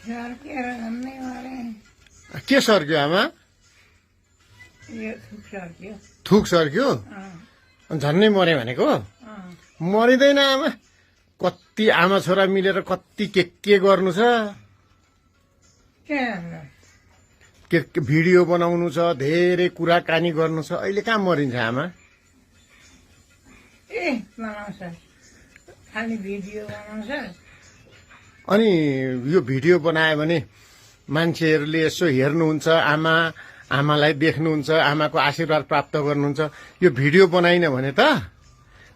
सर्केर झन्नै मरे के सर्क्यो आमा यो थुक सर्क्यो थुक सर्क्यो अनि झन्नै मरे भनेको मरिँदैन आमा कति आमा छोरा मिलेर कति के गर्नु छ के गर्नु? के भिडियो बनाउनु छ धेरै कुराकानी गर्नु छ अहिले कहाँ मरिन्छ आमा ए बनाउँछ खालि भिडियो बनाउँछ अनि यो भिडियो बनायो भने मान्छेहरूले यसो हेर्नुहुन्छ आमालाई देख्नुहुन्छ आमाको आशीर्वाद प्राप्त गर्नुहुन्छ यो भिडियो बनाइन भने त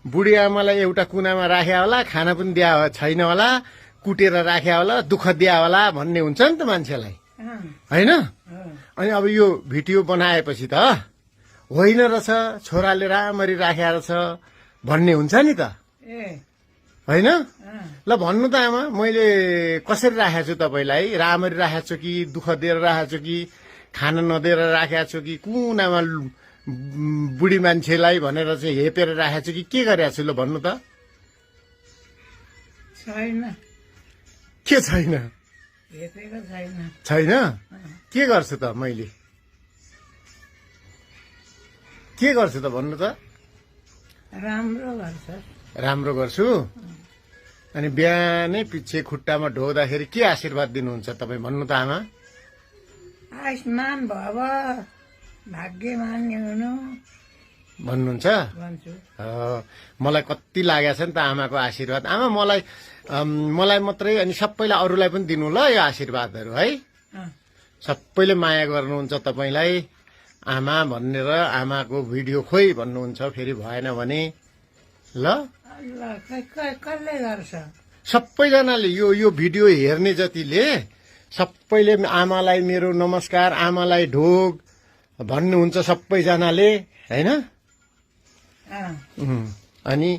बुढी आमालाई एउटा कुनामा राख्या होला खाना पनि दिया छैन होला कुटेर राख्या होला दुःख दिया होला भन्ने हुन्छ नि त मान्छेलाई होइन अनि अब यो भिडियो बनाएपछि त होइन रहेछ छोराले राम्ररी राखेर छ भन्ने हुन्छ नि त होइन ल भन्नु त आमा मैले कसरी राखेको छु तपाईँलाई राम्ररी राखेको छु कि दुःख दिएर राखेको छु कि खाना नदिएर राखेको छु कि कुनामा बुढी मान्छेलाई भनेर चाहिँ हेपेर राखेको छु कि के गरेको छु ल भन्नु त छैन के छैन हेपेको छैन छैन के गर्छु त मैले के गर्छु त भन्नु त राम्रो गर्छ राम्रो गर्छु अनि बिहानै पछि खुट्टामा ढोदाखेरि के आशीर्वाद दिनुहुन्छ तपाईँ भन्नु त आमा आयुष्मान भव भाग्यमान हुनु भन्नुहुन्छ भन्छु मलाई कति लागेको छ नि त आमाको आशीर्वाद आमा मलाई मात्रै अनि सबैलाई अरूलाई पनि दिनु ल यो आशीर्वादहरू है सबैले माया गर्नुहुन्छ तपाईँलाई आमा भनेर आमाको भिडियो खोइ भन्नुहुन्छ फेरि भएन भने ल कसले गर्छ सबैजनाले यो भिडियो हेर्ने जतिले सबैले आमालाई मेरो नमस्कार आमालाई ढोग भन्नुहुन्छ सबैजनाले होइन अनि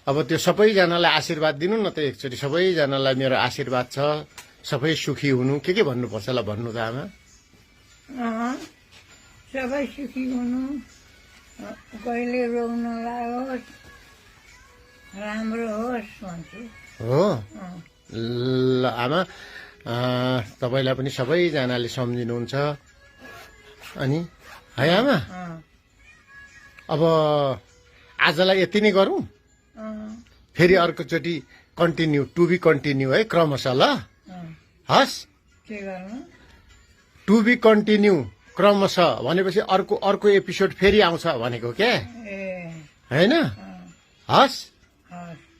अब त्यो सबैजनालाई आशीर्वाद दिनु न त एकचोटि सबैजनालाई मेरो आशीर्वाद छ सबै सुखी हुनु के भन्नुपर्छ ल भन्नु त आमा सबै सुखी हुनु कहिले रोउन लागोस् राम्रो होस् भन्छु हो ल आमा तपाईँलाई पनि सबैजनाले सम्झिनुहुन्छ अनि है आमा अब आजलाई यति नै गरौँ फेरि अर्कोचोटि कन्टिन्यू टु बी कन्टिन्यू है क्रमशः ल हस् के गर्नु टु बी कन्टिन्यू क्रमशः भनेपछि अर्को एपिसोड फेरि आउँछ भनेको क्या होइन हस्